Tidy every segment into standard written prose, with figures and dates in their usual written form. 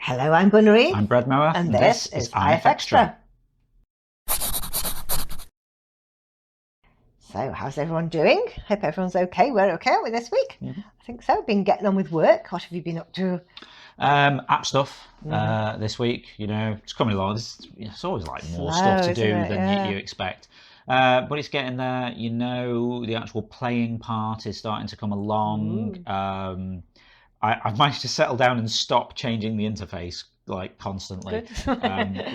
Hello, I'm Bunnery. I'm Bread Mower, and this is IFXtra. So, how's everyone doing? Hope everyone's okay. We're okay, aren't we, this week? I think so. Been getting on with work. What have you been up to? App stuff this week. You know, it's coming along. It's always like more stuff to do than you expect. But it's getting there. You know, the actual playing part is starting to come along. I've managed to settle down and stop changing the interface like constantly,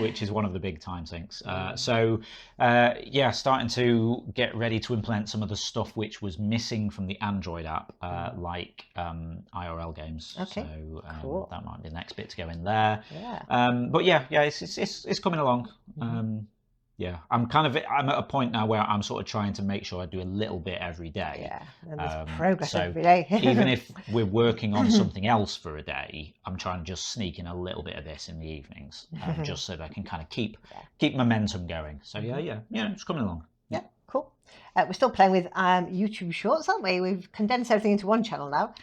which is one of the big time sinks. Yeah, starting to get ready to implement some of the stuff which was missing from the Android app, like IRL games. Okay, so cool. That might be the next bit to go in there. Yeah. But yeah, it's coming along. Yeah, I'm at a point now where I'm sort of trying to make sure I do a little bit every day. Yeah, and there's progress every day. Even if we're working on something else for a day, I'm trying to just sneak in a little bit of this in the evenings, just so that I can kind of keep momentum going. So yeah, it's coming along. Yeah, cool. We're still playing with YouTube Shorts, aren't we? We've condensed everything into one channel now.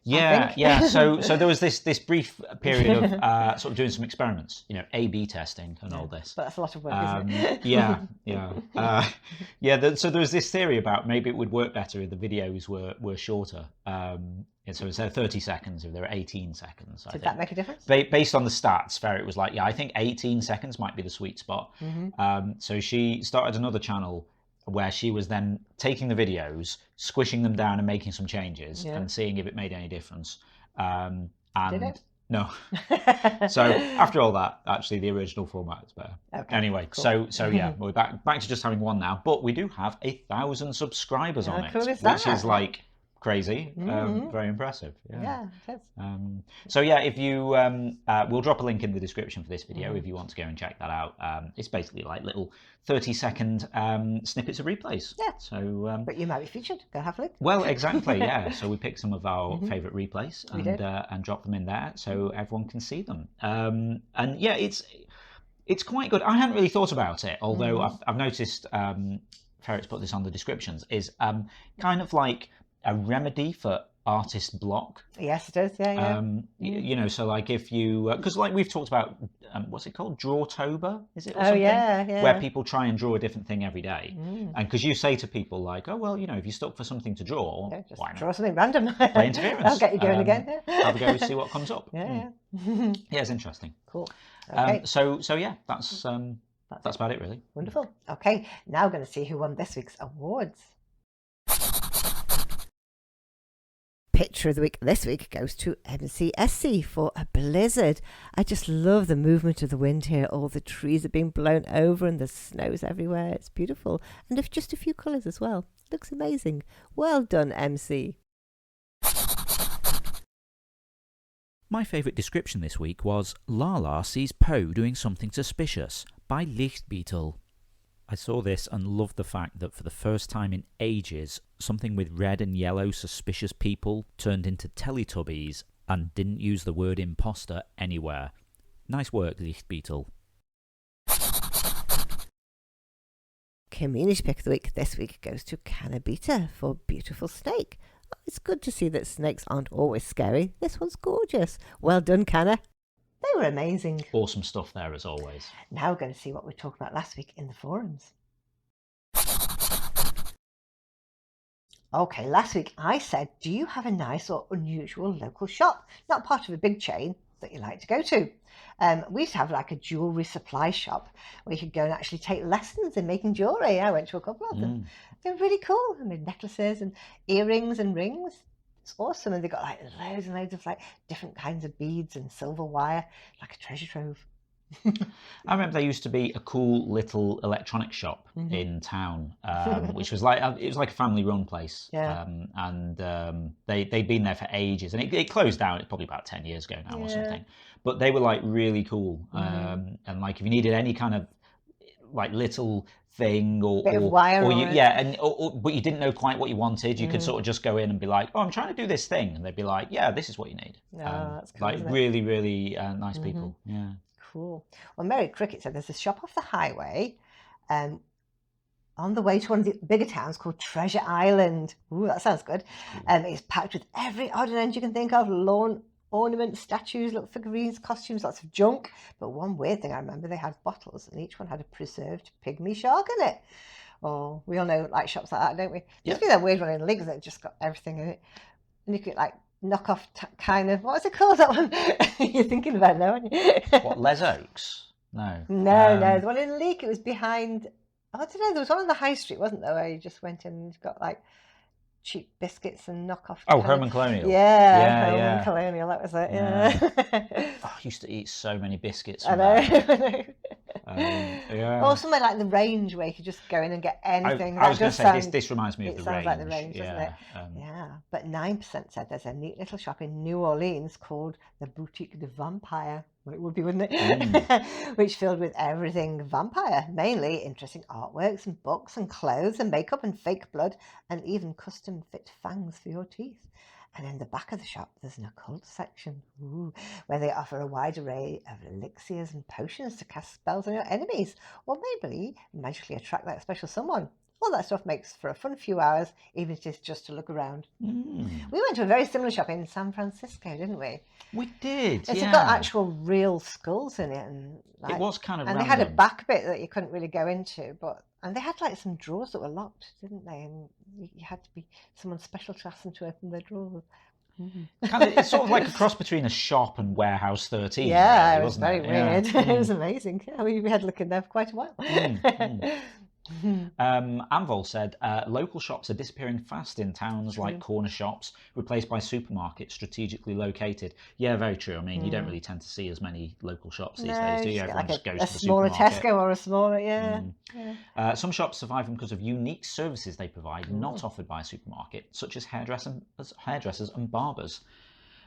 Yeah. So there was this brief period of sort of doing some experiments, you know, A/B testing and all this. But that's a lot of work, isn't it? So there was this theory about maybe it would work better if the videos were shorter. And so instead of 30 seconds, if they were 18 seconds. Did that make a difference? Based on the stats, Ferret was like, yeah, I think 18 seconds might be the sweet spot. So she started another channel where she was then taking the videos, squishing them down and making some changes and seeing if it made any difference. Did it? No. So after all that, actually the original format is better. Okay, anyway, cool. so yeah, we're back to just having one now, but we do have 1,000 subscribers on it, cool is which that? is like crazy. Very impressive. Yeah, it is. So yeah, if you we'll drop a link in the description for this video if you want to go and check that out. It's basically like little 30-second snippets of replays. Yeah. So but you might be featured. Go have a look. well, exactly. Yeah. So we picked some of our favorite replays and drop them in there so everyone can see them. And yeah, it's quite good. I hadn't really thought about it, although I've noticed Ferret's put this on the descriptions, is kind of like a remedy for artist block. Yes, it is. Yeah. You know, so like if you, because like we've talked about, what's it called? Drawtober, is it? Or Oh, something? yeah. Where people try and draw a different thing every day. And because you say to people like, oh, well, you know, if you're stuck for something to draw, Just why not? draw something random. Play interference. I'll get you going again. Have a go and see what comes up. Yeah. Yeah, it's interesting. Cool. Okay. So yeah, that's about it really. Wonderful. Okay, now we're going to see who won this week's awards. Picture of the week this week goes to MCSC for a blizzard. I just love the movement of the wind here. All the trees are being blown over and the snow's everywhere. It's beautiful. And if just a few colours as well. Looks amazing. Well done, MC. My favourite description this week was Lala sees Poe doing something suspicious by Lichtbeetle. I saw this and loved the fact that for the first time in ages, something with red and yellow suspicious people turned into Teletubbies and didn't use the word imposter anywhere. Nice work, Lichtbeetle. Community pick of the week this week goes to Cannabita for Beautiful Snake. Oh, it's good to see that snakes aren't always scary. This one's gorgeous. Well done, Canna. They were amazing. Awesome stuff there as always. Now we're going to see what we talked about last week in the forums. Okay, last week I said, do you have a nice or unusual local shop, not part of a big chain, that you like to go to? We used to have like a jewellery supply shop where you could go and actually take lessons in making jewellery. I went to a couple of them. They were really cool. I made necklaces and earrings and rings. It's awesome. And they got like loads and loads of like different kinds of beads and silver wire, like a treasure trove. I remember there used to be a cool little electronics shop in town, which was like it was like a family-run place. And they'd been there for ages, and it closed down. It's probably about 10 years ago now or something. But they were like really cool, and like if you needed any kind of like little thing or wire but you didn't know quite what you wanted, you could sort of just go in and be like, oh, I'm trying to do this thing, and they'd be like, yeah, this is what you need. That's cool, like really nice people. Yeah. Cool. Well, Mary Cricket said there's a shop off the highway on the way to one of the bigger towns called Treasure Island. Ooh, that sounds good. It's packed with every odd and end you can think of. Lawn ornaments, statues, little figurines, costumes, lots of junk. But one weird thing I remember, they had bottles and each one had a preserved pygmy shark in it. Oh, we all know like shops like that, don't we? Used to be that weird one in Leeds that just got everything in it. And you could like knock off kind of, what's it called, that one? You're thinking about it now, aren't you? What, Les Oaks? No. No, the one in Leek, it was behind, I don't know, there was one on the high street, wasn't there, where you just went in and got like cheap biscuits and knockoff. Oh, Home and Colonial. Yeah, Home and Colonial, that was it, yeah. Oh, I used to eat so many biscuits from I know. yeah. Or somewhere like the Range where you could just go in and get anything. I was going to say, this reminds me of the Range. It sounds like the Range, doesn't it? Yeah, but 9% said there's a neat little shop in New Orleans called the Boutique de Vampire. Well, it would be, wouldn't it? Which filled with everything vampire, mainly interesting artworks and books and clothes and makeup and fake blood and even custom fit fangs for your teeth. And in the back of the shop, there's an occult section, where they offer a wide array of elixirs and potions to cast spells on your enemies, or maybe magically attract that special someone. All that stuff makes for a fun few hours, even if it's just to look around. We went to a very similar shop in San Francisco, didn't we? We did, It's got actual real skulls in it. And like, it was kind of and random. they had a back bit that you couldn't really go into, and they had like some drawers that were locked, didn't they? And you had to be someone special to ask them to open their drawers. It's sort of like a cross between a shop and Warehouse 13. Yeah, really, it was very weird. It was amazing. Yeah, we had to look in there for quite a while. Anvol said, local shops are disappearing fast in towns like corner shops, replaced by supermarkets strategically located. Yeah, very true. I mean, you don't really tend to see as many local shops these days, do you? Everyone just goes to the smaller supermarket. Tesco or a smaller, Some shops survive because of unique services they provide, not offered by a supermarket, such as hairdressers and barbers.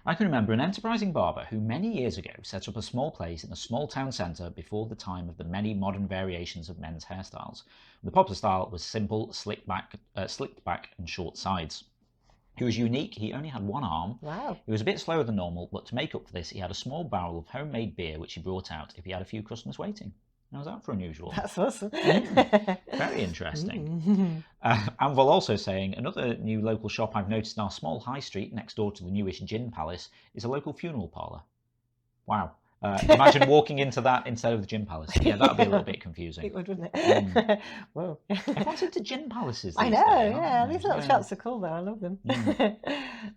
I can remember an enterprising barber who many years ago set up a small place in a small town centre before the time of the many modern variations of men's hairstyles. The popular style was simple, slicked back and short sides. He was unique, he only had one arm. Wow. He was a bit slower than normal, but to make up for this, he had a small barrel of homemade beer which he brought out if he had a few customers waiting. How's that for unusual? That's awesome. Very interesting. Anvol also saying, another new local shop I've noticed in our small high street next door to the newish Gin Palace is a local funeral parlour. Wow. Imagine walking into that instead of the Gin Palace. Yeah, that would be a little bit confusing. It would, wouldn't it? Whoa. Everyone's into Gin Palaces I these know, days, yeah. These little shops are cool though. I love them.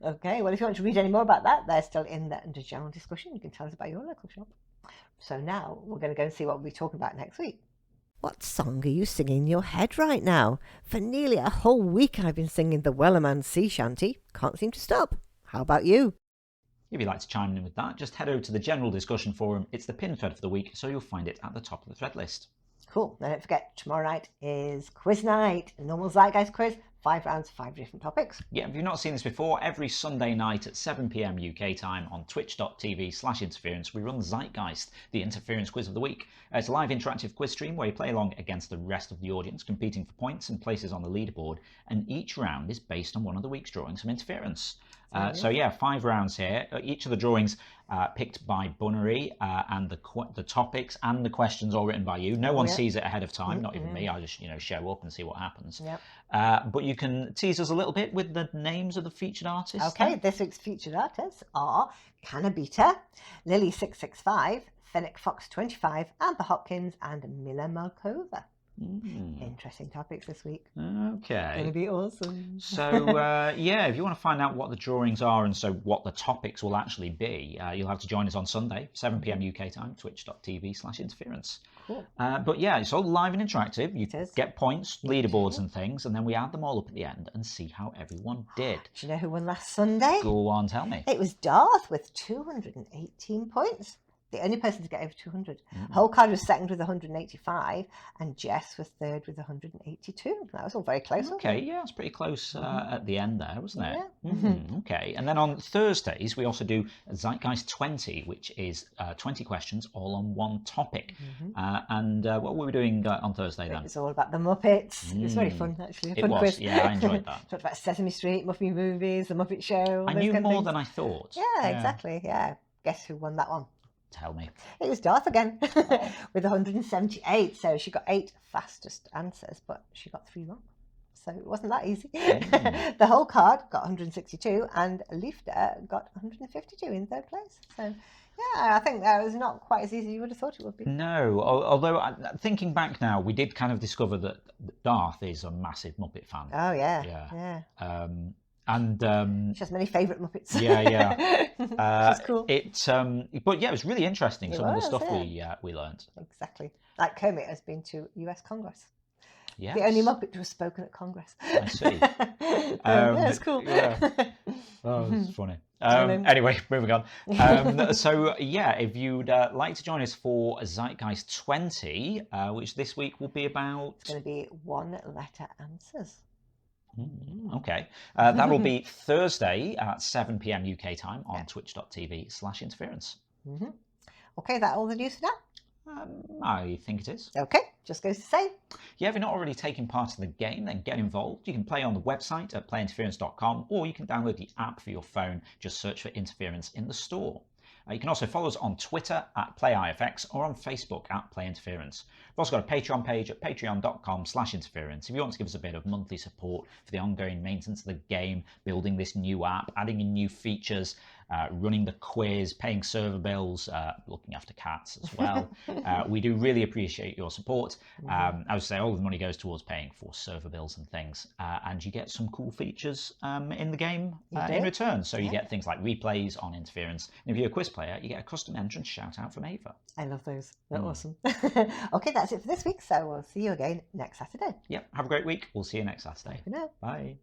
Okay, well, if you want to read any more about that, they're still in the under general discussion. You can tell us about your local shop. So now we're going to go and see what we'll be talking about next week. What song are you singing in your head right now? For nearly a whole week I've been singing the Wellerman Sea Shanty. Can't seem to stop. How about you? If you'd like to chime in with that, just head over to the general discussion forum. It's the pin thread for the week, so you'll find it at the top of the thread list. Cool. Now don't forget, tomorrow night is quiz night. A normal Zeitgeist quiz. 5 rounds, 5 different topics. Yeah, if you've not seen this before, every Sunday night at 7 PM UK time on twitch.tv/interference, we run Zeitgeist, the interference quiz of the week. It's a live interactive quiz stream where you play along against the rest of the audience, competing for points and places on the leaderboard, and each round is based on one of the week's drawings from interference. So yeah, 5 rounds here. Each of the drawings picked by Bunnery, and the topics and the questions all written by you. No one sees it ahead of time, not even me. I just show up and see what happens. But you can tease us a little bit with the names of the featured artists. Okay, this week's featured artists are Cannabita, Lily665, Fennec Fox 25, Amber Hopkins, and Mila Malkova. Interesting topics this week. Okay. Going to be awesome. So, yeah, if you want to find out what the drawings are and so what the topics will actually be, you'll have to join us on Sunday, 7 PM UK time, twitch.tv/interference. Cool. But yeah, it's all live and interactive. You get points, leaderboards and things, and then we add them all up at the end and see how everyone did. Do you know who won last Sunday? Go on, tell me. It was Darth with 218 points. The only person to get over 200. Holcard was second with 185, and Jess was third with 182. That was all very close. Okay, yeah, it's pretty close at the end there, wasn't it? Yeah. Okay, and then on Thursdays we also do Zeitgeist 20, which is 20 questions all on one topic. And what were we doing on Thursday then? It was all about the Muppets. It was very fun, actually. A fun quiz. Yeah, I enjoyed that. Talked about Sesame Street, Muppet movies, the Muppet Show. I knew more than I thought. Yeah, exactly. Yeah. Guess who won that one? Tell me. It was Darth again with 178. So she got 8 fastest answers, but she got 3 wrong. so it wasn't that easy. The whole card got 162 and Leifter got 152 in third place. So yeah, I think that was not quite as easy as you would have thought it would be. No, although thinking back now, we did kind of discover that Darth is a massive Muppet fan. Oh yeah. And she has many favourite Muppets. Yeah. She's cool. But yeah, it was really interesting. Some of the stuff we learned. Exactly. Like Kermit has been to US Congress. Yes. The only Muppet to have spoken at Congress. I see. Yeah, it's cool. Yeah. Oh, it's funny. Anyway, moving on. So yeah, if you'd like to join us for Zeitgeist 20, which this week will be about... It's going to be one-letter answers. Okay. That will be Thursday at 7 p.m. UK time on twitch.tv/interference. Okay, is that all the news for now? I think it is. Okay, just goes to say. Yeah, if you're not already taking part in the game, then get involved. You can play on the website at playinterference.com, or you can download the app for your phone. Just search for Interference in the store. You can also follow us on Twitter at PlayIFX or on Facebook at PlayInterference. We've also got a Patreon page at patreon.com/interference. If you want to give us a bit of monthly support for the ongoing maintenance of the game, building this new app, adding in new features, running the quiz, paying server bills, looking after cats as well. We do really appreciate your support. I would say all of the money goes towards paying for server bills and things, and you get some cool features in the game in return. So you get things like replays on Interference, and if you're a quiz player, you get a custom entrance shout out from Ava. I love those. They're awesome. Okay, that's it for this week, so we'll see you again next Saturday. Yep, have a great week. We'll see you next Saturday. Bye for now. Bye.